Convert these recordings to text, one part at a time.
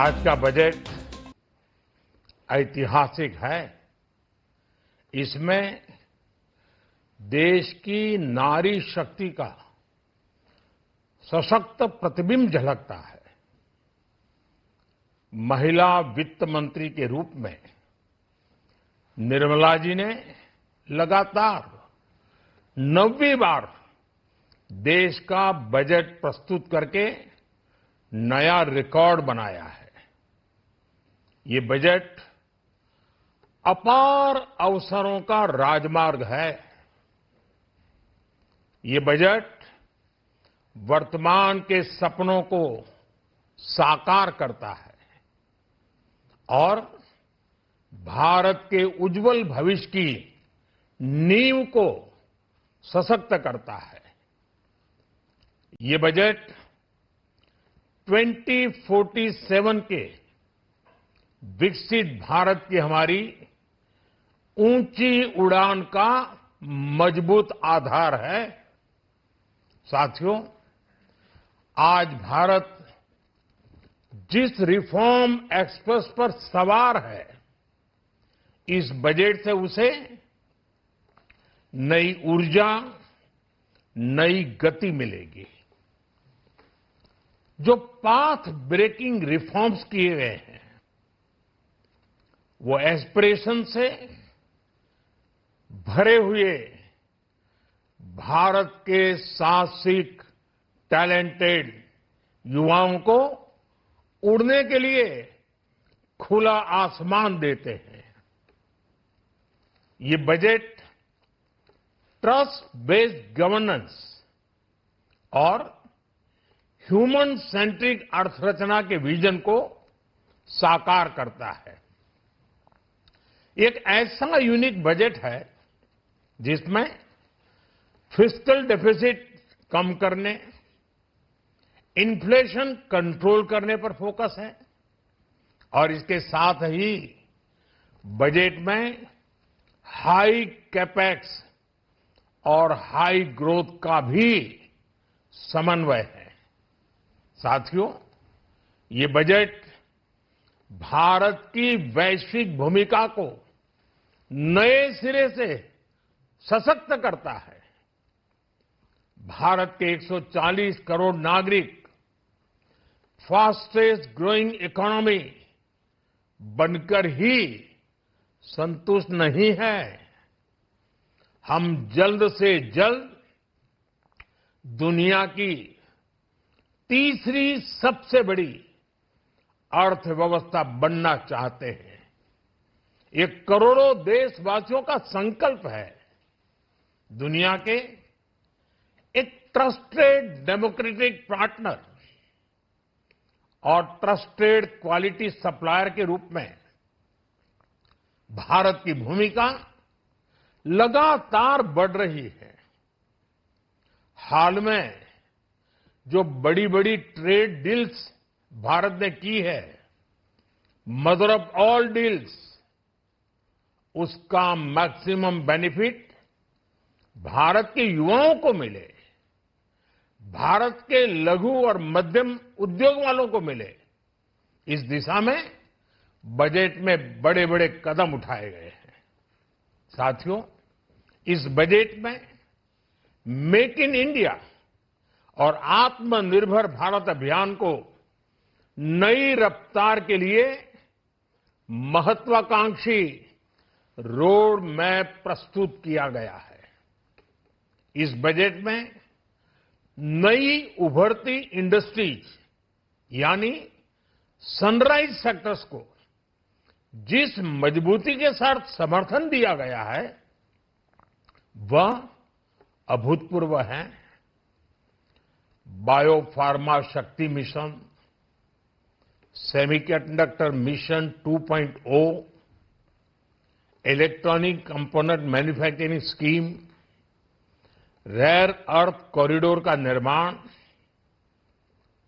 आज का बजट ऐतिहासिक है। इसमें देश की नारी शक्ति का सशक्त प्रतिबिंब झलकता है। महिला वित्त मंत्री के रूप में निर्मला जी ने लगातार 9वीं बार देश का बजट प्रस्तुत करके नया रिकॉर्ड बनाया है। ये बजट अपार अवसरों का राजमार्ग है। ये बजट वर्तमान के सपनों को साकार करता है और भारत के उज्जवल भविष्य की नींव को सशक्त करता है। ये बजट 2047 के विकसित भारत की हमारी ऊंची उड़ान का मजबूत आधार है। साथियों, आज भारत जिस रिफॉर्म एक्सप्रेस पर सवार है, इस बजट से उसे नई ऊर्जा, नई गति मिलेगी। जो पाथ ब्रेकिंग रिफॉर्म्स किए गए हैं, वो एस्पिरेशन से भरे हुए भारत के साहसिक, टैलेंटेड युवाओं को उड़ने के लिए खुला आसमान देते हैं। ये बजट ट्रस्ट बेस्ड गवर्नेंस और ह्यूमन सेंट्रिक अर्थरचना के विजन को साकार करता है। एक ऐसा यूनिक बजट है जिसमें फिस्कल डेफिसिट कम करने, इन्फ्लेशन कंट्रोल करने पर फोकस है और इसके साथ ही बजट में हाई कैपेक्स और हाई ग्रोथ का भी समन्वय है। साथियों, ये बजट भारत की वैश्विक भूमिका को नए सिरे से सशक्त करता है। भारत के 140 करोड़ नागरिक फास्टेस्ट ग्रोइंग इकोनॉमी बनकर ही संतुष्ट नहीं है। हम जल्द से जल्द दुनिया की तीसरी सबसे बड़ी अर्थव्यवस्था बनना चाहते हैं। ये करोड़ों देशवासियों का संकल्प है। दुनिया के एक ट्रस्टेड डेमोक्रेटिक पार्टनर और ट्रस्टेड क्वालिटी सप्लायर के रूप में भारत की भूमिका लगातार बढ़ रही है। हाल में जो बड़ी बड़ी ट्रेड डील्स भारत ने की है, मदर ऑफ ऑल डील्स, उसका मैक्सिमम बेनिफिट भारत के युवाओं को मिले, भारत के लघु और मध्यम उद्योग वालों को मिले। इस दिशा में बजट में बड़े बड़े कदम उठाए गए हैं। साथियों, इस बजट में मेक इन इंडिया और आत्मनिर्भर भारत अभियान को नई रफ्तार के लिए महत्वाकांक्षी रोड मैप प्रस्तुत किया गया है। इस बजट में नई उभरती इंडस्ट्रीज यानी सनराइज सेक्टर्स को जिस मजबूती के साथ समर्थन दिया गया है, वह अभूतपूर्व है। Biopharma Shakti mission, semiconductor mission 2.0, electronic component manufacturing scheme, rare earth corridor का निर्माण,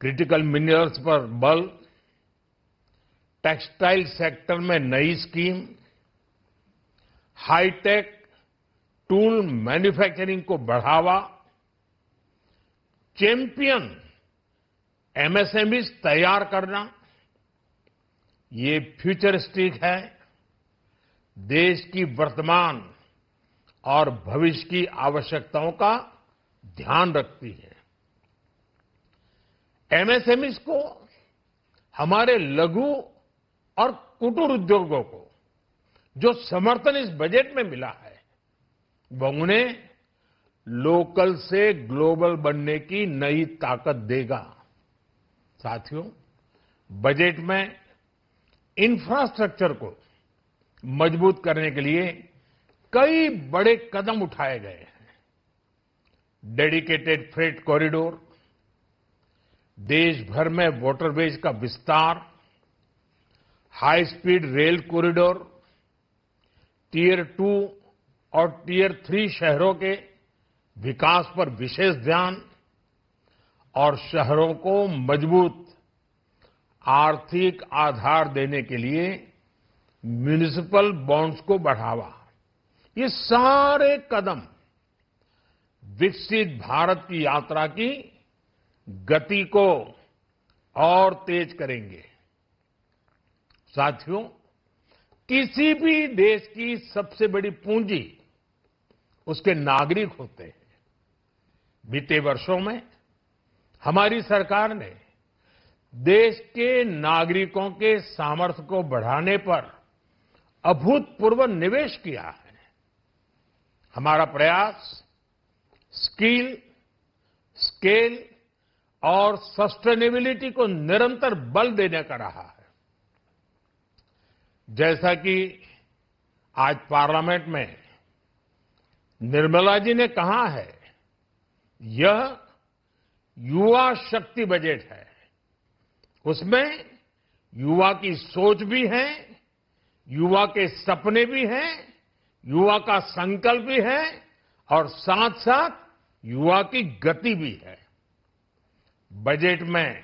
क्रिटिकल मिनरल्स पर बल, टेक्सटाइल सेक्टर में नई स्कीम, हाईटेक टूल मैन्युफैक्चरिंग को बढ़ावा, चैंपियन एमएसएमईज तैयार करना, ये फ्यूचरिस्टिक है, देश की वर्तमान और भविष्य की आवश्यकताओं का ध्यान रखती है। एमएसएमईज को, हमारे लघु और कुटीर उद्योगों को जो समर्थन इस बजट में मिला है, वह उन्हें लोकल से ग्लोबल बनने की नई ताकत देगा। साथियों, बजट में इंफ्रास्ट्रक्चर को मजबूत करने के लिए कई बड़े कदम उठाए गए हैं। डेडिकेटेड फ्रेट कॉरिडोर, देश भर में वाटरवेज का विस्तार, high speed rail corridor, tier 2 और टियर 3 शहरों के विकास पर विशेष ध्यान और शहरों को मजबूत आर्थिक आधार देने के लिए म्युनिसिपल बॉन्ड्स को बढ़ावा। ये सारे कदम विकसित भारत की यात्रा की गति को और तेज करेंगे। साथियों, किसी भी देश की सबसे बड़ी पूंजी उसके नागरिक होते हैं। बीते वर्षों में हमारी सरकार ने देश के नागरिकों के सामर्थ्य को बढ़ाने पर अभूतपूर्व निवेश किया है। हमारा प्रयास स्किल, स्केल और सस्टेनेबिलिटी को निरंतर बल देने का रहा है। जैसा कि आज पार्लियामेंट में निर्मला जी ने कहा है, यह युवा शक्ति बजट है। उसमें युवा की सोच भी है, युवा के सपने भी हैं, युवा का संकल्प भी है और साथ साथ युवा की गति भी है। बजट में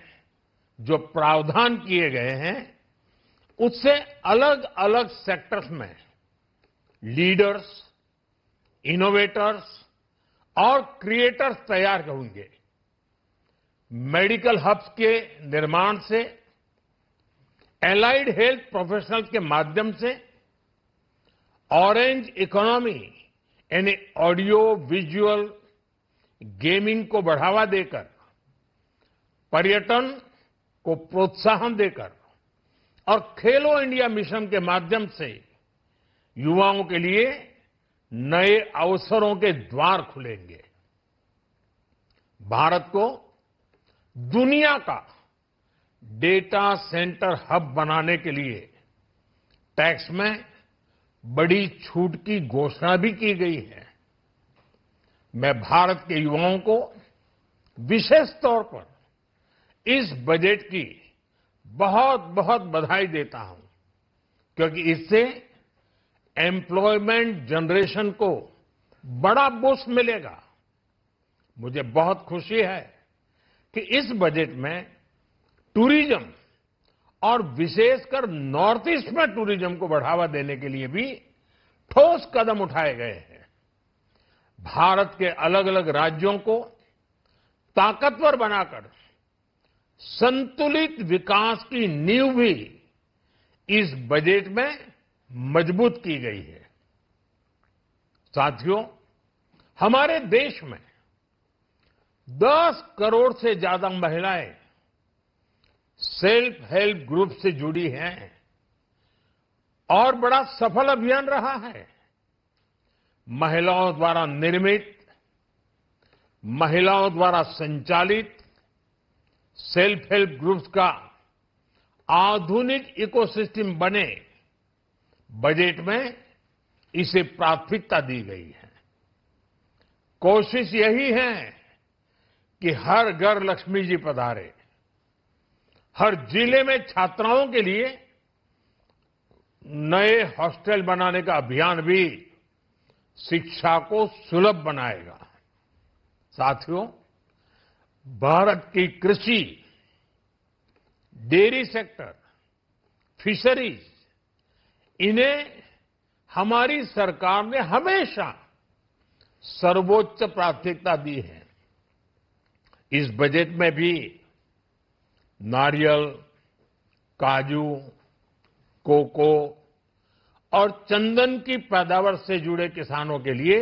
जो प्रावधान किए गए हैं, उससे अलग अलग सेक्टर्स में लीडर्स, इनोवेटर्स और क्रिएटर्स तैयार होंगे। मेडिकल हब्स के निर्माण से, एलाइड हेल्थ प्रोफेशनल्स के माध्यम से, ऑरेंज इकोनॉमी यानी ऑडियो विजुअल गेमिंग को बढ़ावा देकर, पर्यटन को प्रोत्साहन देकर और खेलो इंडिया मिशन के माध्यम से युवाओं के लिए नए अवसरों के द्वार खुलेंगे। भारत को दुनिया का डेटा सेंटर हब बनाने के लिए टैक्स में बड़ी छूट की घोषणा भी की गई है। मैं भारत के युवाओं को विशेष तौर पर इस बजट की बहुत बहुत बधाई देता हूं, क्योंकि इससे एम्प्लॉयमेंट जनरेशन को बड़ा बूस्ट मिलेगा। मुझे बहुत खुशी है कि इस बजट में टूरिज्म और विशेषकर नॉर्थ ईस्ट में टूरिज्म को बढ़ावा देने के लिए भी ठोस कदम उठाए गए हैं। भारत के अलग अलग राज्यों को ताकतवर बनाकर संतुलित विकास की नींव भी इस बजट में मजबूत की गई है। साथियों, हमारे देश में 10 करोड़ से ज्यादा महिलाएं सेल्फ हेल्प ग्रुप से जुड़ी हैं और बड़ा सफल अभियान रहा है। महिलाओं द्वारा निर्मित, महिलाओं द्वारा संचालित सेल्फ हेल्प ग्रुप्स का आधुनिक इकोसिस्टम बने, बजट में इसे प्राथमिकता दी गई है। कोशिश यही है कि हर घर लक्ष्मी जी पधारे। हर जिले में छात्राओं के लिए नए हॉस्टल बनाने का अभियान भी शिक्षा को सुलभ बनाएगा। साथियों, भारत की कृषि, डेयरी सेक्टर, फिशरीज, इन्हें हमारी सरकार ने हमेशा सर्वोच्च प्राथमिकता दी है। इस बजट में भी नारियल, काजू, कोको और चंदन की पैदावार से जुड़े किसानों के लिए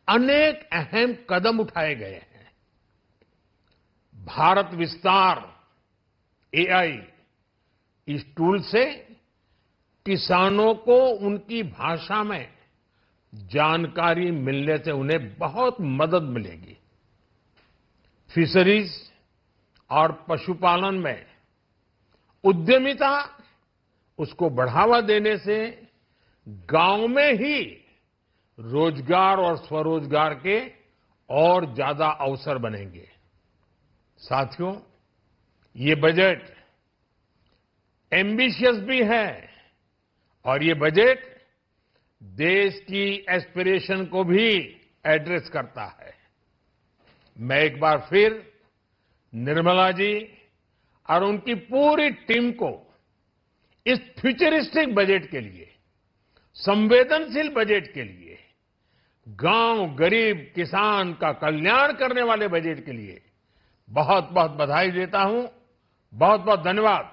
अनेक अहम कदम उठाए गए हैं। भारत विस्तार एआई इस टूल से किसानों को उनकी भाषा में जानकारी मिलने से उन्हें बहुत मदद मिलेगी। फिशरीज और पशुपालन में उद्यमिता उसको बढ़ावा देने से गांव में ही रोजगार और स्वरोजगार के और ज्यादा अवसर बनेंगे। साथियों, ये बजट एम्बिशियस भी है और ये बजट देश की एस्पिरेशन को भी एड्रेस करता है। मैं एक बार फिर निर्मला जी और उनकी पूरी टीम को इस फ्यूचरिस्टिक बजट के लिए, संवेदनशील बजट के लिए, गांव गरीब किसान का कल्याण करने वाले बजट के लिए बहुत बहुत बधाई देता हूं। बहुत बहुत धन्यवाद।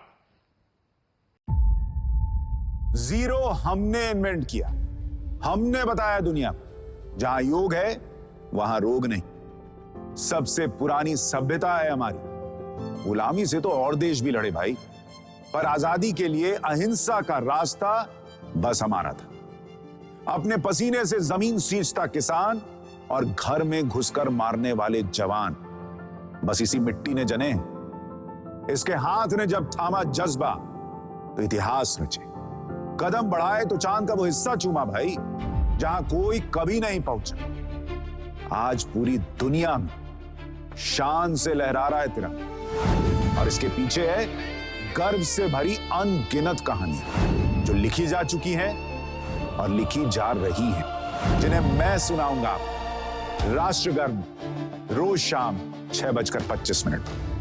जीरो हमने इन्वेंट किया, हमने बताया दुनिया को, जहां योग है वहां रोग नहीं। सबसे पुरानी सभ्यता है हमारी। गुलामी से तो और देश भी लड़े भाई, पर आजादी के लिए अहिंसा का रास्ता बस हमारा था। अपने पसीने से जमीन सींचता किसान और घर में घुसकर मारने वाले जवान, बस इसी मिट्टी ने जने। इसके हाथ ने जब थामा जज्बा तो इतिहास रचे। कदम बढ़ाए तो चांद का वो हिस्सा चूमा भाई, जहां कोई कभी नहीं पहुंचा। आज पूरी दुनिया में शान से लहरा रहा है तिरंगा, और इसके पीछे है गर्व से भरी अनगिनत कहानियां जो लिखी जा चुकी हैं और लिखी जा रही हैं, जिन्हें मैं सुनाऊंगा राष्ट्रगर्व रोज शाम 6:25 पर।